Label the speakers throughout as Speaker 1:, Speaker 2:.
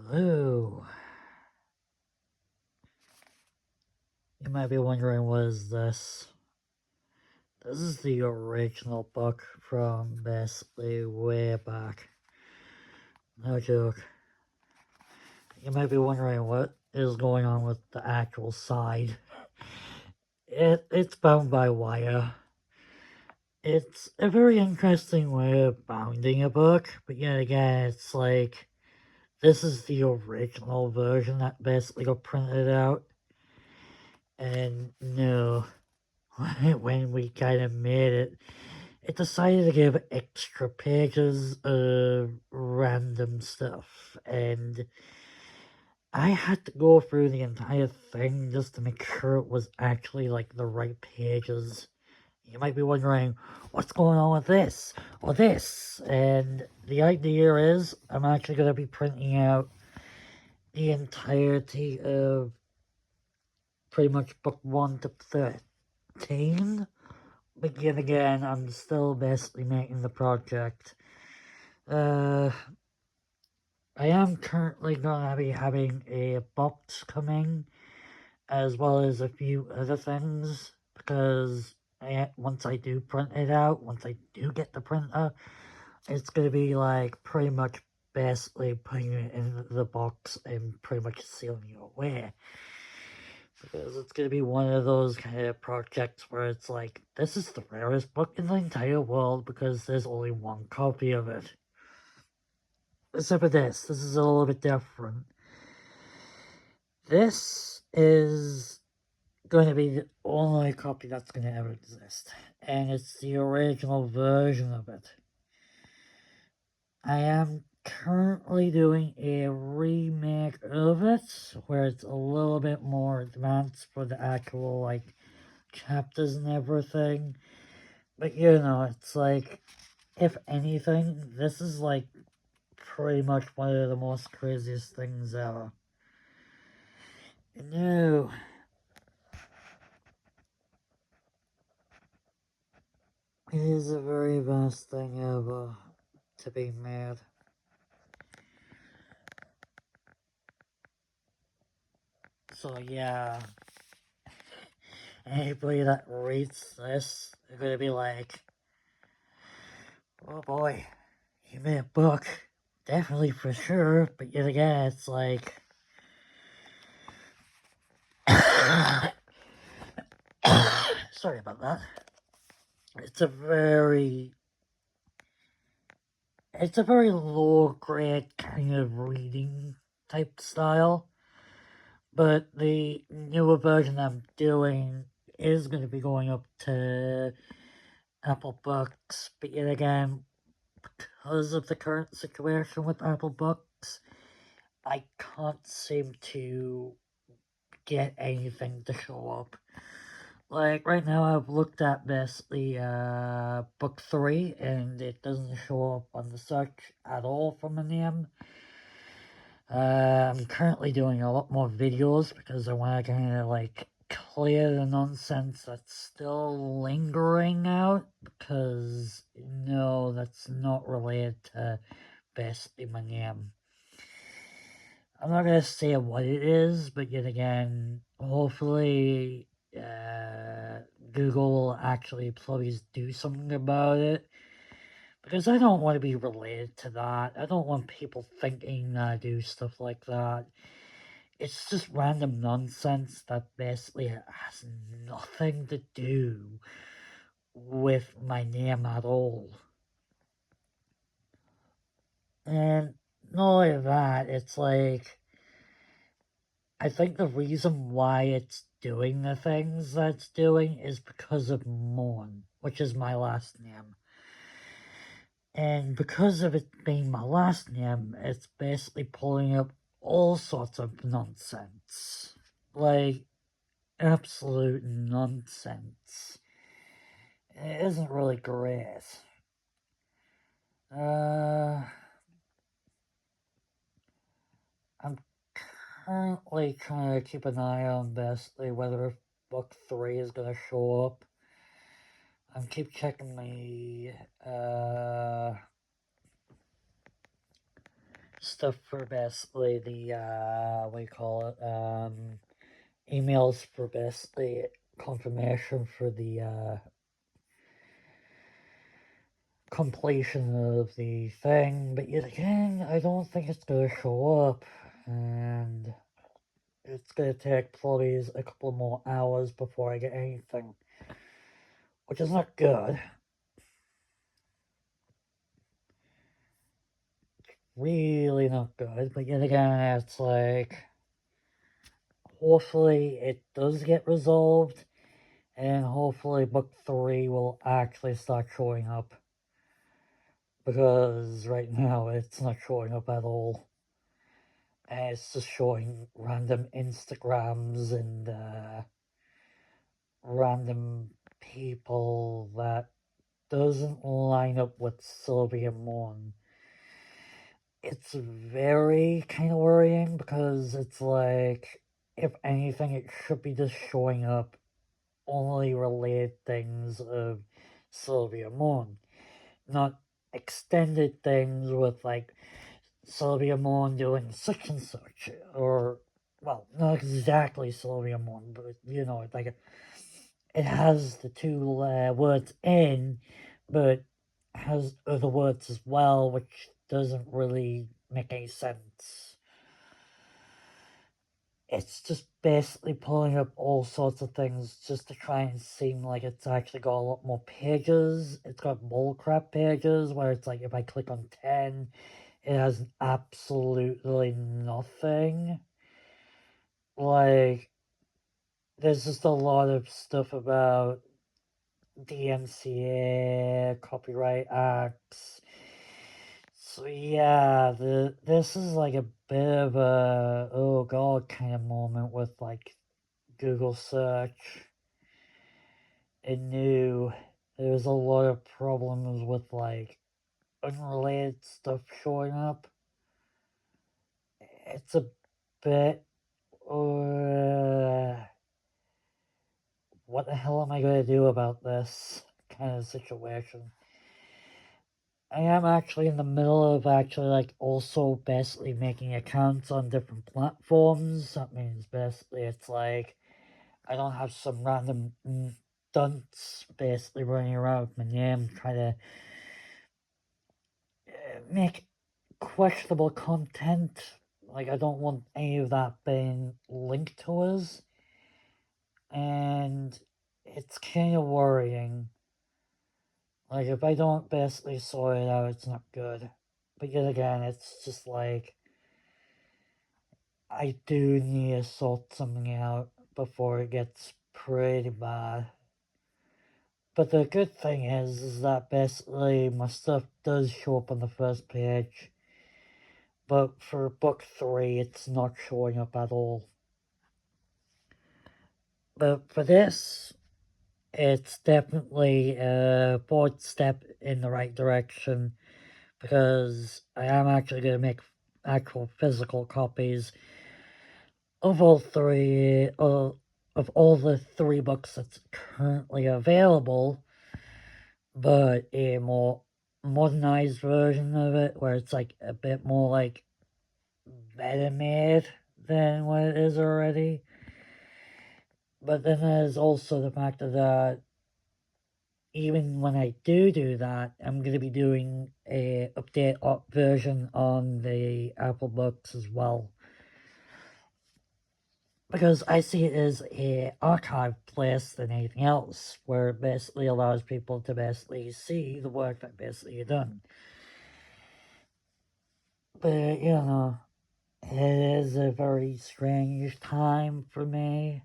Speaker 1: Hello. You might be wondering, what is this? This is the original book from basically way back. No joke. You might be wondering what is going on with the actual side. It's bound by wire. It's a very interesting way of bounding a book, but yet again, it's like, this is the original version that basically got printed out. And no, when we kind of made it, it decided to give extra pages of random stuff, and I had to go through the entire thing just to make sure it was actually like the right pages. You might be wondering, what's going on with this or this? And the idea is, I'm actually going to be printing out the entirety of pretty much book 1 to 13. But yet again, I'm still basically making the project. I am currently going to be having a box coming, as well as a few other things, because once I do print it out, once I do get the printer, it's going to be like pretty much basically putting it in the box and pretty much sealing it away. Because it's going to be one of those kind of projects where it's like, this is the rarest book in the entire world because there's only one copy of it. Except for this is a little bit different. This is going to be the only copy that's going to ever exist, and it's the original version of it. I am currently doing a remake of it, where it's a little bit more advanced for the actual, like, chapters and everything. But, you know, it's like, if anything, this is, like, pretty much one of the most craziest things ever. No. It is the very best thing ever to be made. So yeah, anybody that reads this, they're gonna be like, oh boy, you made a book. Definitely for sure, but yet again, it's like, sorry about that. It's a very low grade kind of reading type style. But the newer version I'm doing is going to be going up to Apple Books. But yet again, because of the current situation with Apple Books, I can't seem to get anything to show up. Like, right now I've looked at basically book 3, and it doesn't show up on the search at all for my name. I'm currently doing a lot more videos because I want to kind of like clear the nonsense that's still lingering out, because no, that's not related to basically my name. I'm not going to say what it is, but yet again, hopefully Google will actually please do something about it. Because I don't want to be related to that. I don't want people thinking that I do stuff like that. It's just random nonsense that basically has nothing to do with my name at all. And not only that, it's like, I think the reason why it's doing the things that it's doing is because of Moan, which is my last name. And because of it being my last name, it's basically pulling up all sorts of nonsense. Like, absolute nonsense. It isn't really great. I'm currently trying to keep an eye on basically whether book 3 is going to show up. I keep checking my stuff for basically the, what do you call it, emails for basically confirmation for the, completion of the thing, but yet again, I don't think it's gonna show up, and it's gonna take probably a couple more hours before I get anything, which is not good. Really not good, but yet again, it's like, hopefully it does get resolved, and hopefully book 3 will actually start showing up, because right now it's not showing up at all. And it's just showing random Instagrams and random people that doesn't line up with Silvia Moan. It's very kind of worrying, because it's like, if anything, it should be just showing up only related things of Silvia Moan, not extended things with like Silvia Moan doing such and such, or, well, not exactly Silvia Moan, but you know, it's like it has the two words in, but has other words as well, which doesn't really make any sense. It's just basically pulling up all sorts of things just to try and seem like it's actually got a lot more pages. It's got bullcrap pages where it's like if I click on 10, it has absolutely nothing. Like, there's just a lot of stuff about DMCA, copyright acts. So yeah, this is like a bit of a oh god kind of moment with like Google search. It knew there was a lot of problems with like unrelated stuff showing up. It's a bit what the hell am I going to do about this kind of situation? I am actually in the middle of actually like also basically making accounts on different platforms. That means basically it's like I don't have some random dunce basically running around with my name trying to make questionable content. Like, I don't want any of that being linked to us. And it's kind of worrying. Like, if I don't basically sort it out, it's not good. But yet again, it's just like, I do need to sort something out before it gets pretty bad. But the good thing is that basically my stuff does show up on the first page. But for book 3, it's not showing up at all. But for this, it's definitely a forward step in the right direction, because I am actually going to make actual physical copies of all the 3 books that's currently available, but a more modernized version of it, where it's like a bit more like better made than what it is already. But then there's also the fact that even when I do that, I'm going to be doing a update version on the Apple Books as well. Because I see it as a archive place than anything else, where it basically allows people to basically see the work that basically you've done. But, you know, it is a very strange time for me.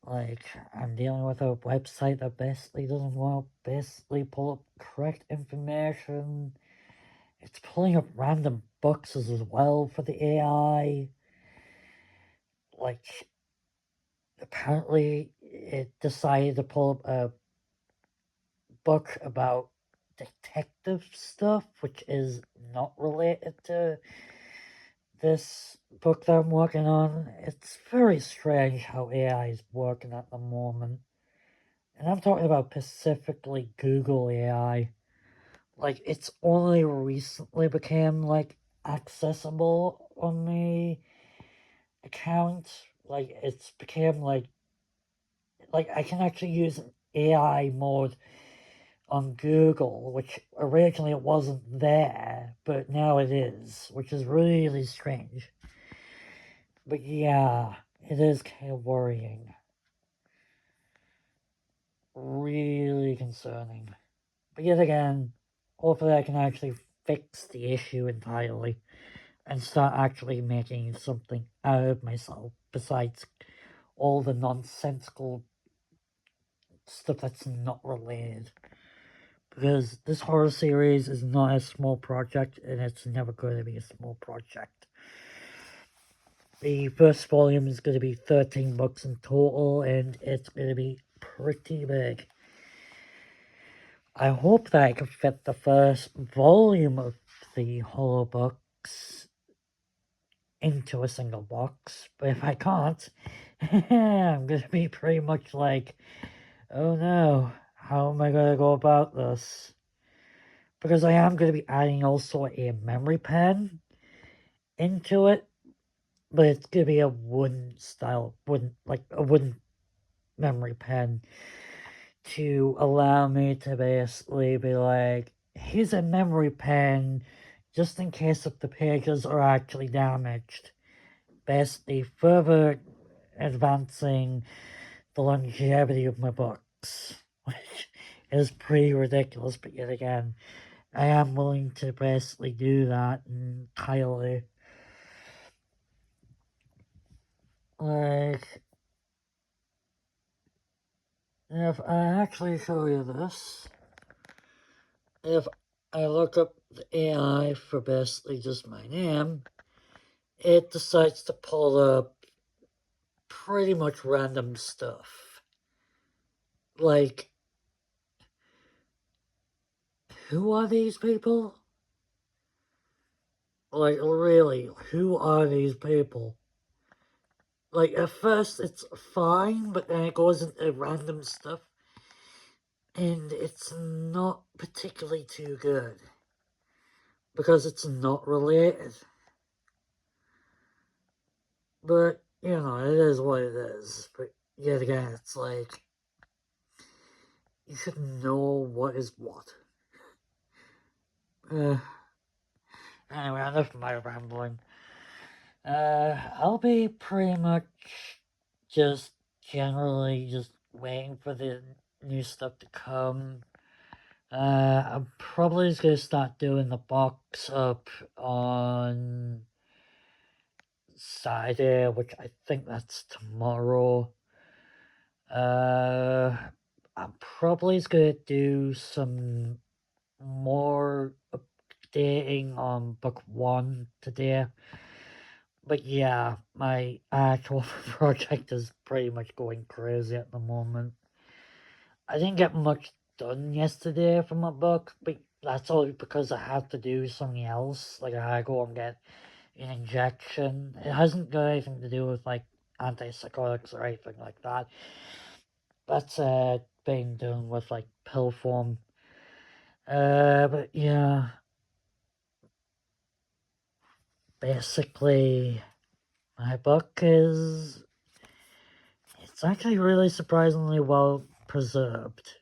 Speaker 1: Like, I'm dealing with a website that basically doesn't want to basically pull up correct information. It's pulling up random books as well for the AI. Like, apparently it decided to pull up a book about detective stuff, which is not related to this book that I'm working on. It's very strange how AI is working at the moment. And I'm talking about specifically Google AI. Like, it's only recently became, like, accessible on the account. Like, it's became like I can actually use an AI mode on Google, which originally it wasn't there, but now it is, which is really strange. But yeah, it is kind of worrying. Really concerning. But yet again, hopefully I can actually fix the issue entirely and start actually making something out of myself besides all the nonsensical stuff that's not related. Because this horror series is not a small project, and it's never going to be a small project. The first volume is going to be 13 books in total, and it's going to be pretty big. I hope that I can fit the first volume of the Hollow books into a single box, but if I can't, I'm going to be pretty much like, oh no, how am I going to go about this? Because I am going to be adding also a memory pen into it, but it's going to be a wooden memory pen to allow me to basically be like, here's a memory pen just in case if the pages are actually damaged. Basically, further advancing the longevity of my books, which is pretty ridiculous, but yet again, I am willing to basically do that entirely. Like, if I actually show you this, if I look up the AI for basically just my name, it decides to pull up pretty much random stuff. Like, who are these people? Like, really, who are these people? Like, at first it's fine, but then it goes into random stuff, and it's not particularly too good. Because it's not related. But, you know, it is what it is. But yet again, it's like, you should know what is what. Anyway, enough of my rambling. I'll be pretty much just generally just waiting for the new stuff to come. I'm probably just gonna start doing the box up on Saturday, which I think that's tomorrow. I'm probably just gonna do some more updating on book 1 today. But yeah, my actual project is pretty much going crazy at the moment. I didn't get much done yesterday from my book, but that's all because I had to do something else. Like, I had to go and get an injection. It hasn't got anything to do with, like, antipsychotics or anything like that. That's being done with, like, pill form. But yeah, basically, my book is, it's actually really surprisingly well preserved.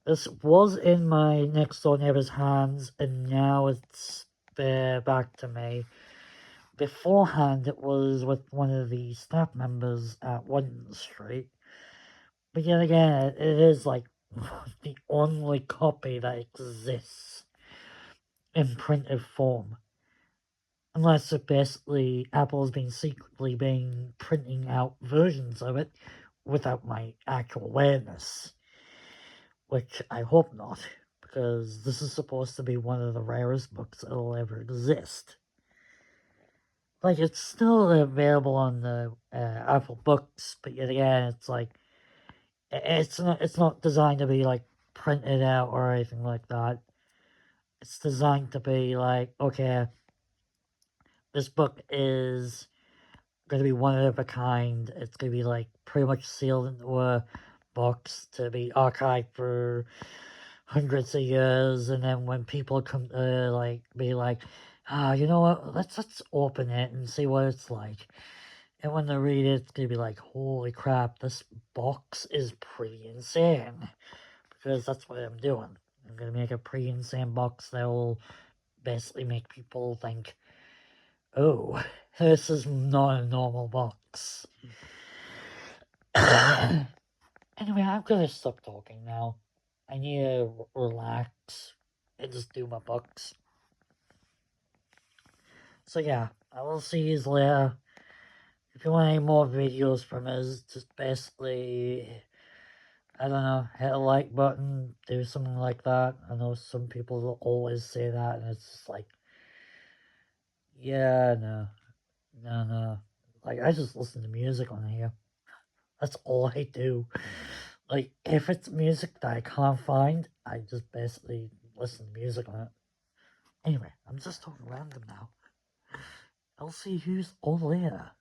Speaker 1: This was in my next door neighbor's hands, and now it's back to me. Beforehand, it was with one of the staff members at Waddington Street. But yet again, it is like the only copy that exists in printed form. Unless it basically Apple's been secretly printing out versions of it without my actual awareness. Which I hope not, because this is supposed to be one of the rarest books that'll ever exist. Like, it's still available on the Apple Books, but yet again, it's like, it's not designed to be, like, printed out or anything like that. It's designed to be like, okay, this book is going to be one of a kind. It's going to be, like, pretty much sealed into a box to be archived for hundreds of years, and then when people come like be like, you know what, let's open it and see what it's like. And when they read it, it's gonna be like, holy crap, this box is pretty insane. Because that's what I'm doing. I'm gonna make a pretty insane box that will basically make people think, oh, this is not a normal box. Anyway, I'm gonna stop talking now. I need to relax and just do my books. So yeah, I will see you later. If you want any more videos from us, just basically, I don't know, hit a like button, do something like that. I know some people will always say that, and it's just like, yeah, no. Like, I just listen to music on here. That's all I do. Like, if it's music that I can't find, I just basically listen to music on it. Anyway, I'm just talking random now. I'll see you all later.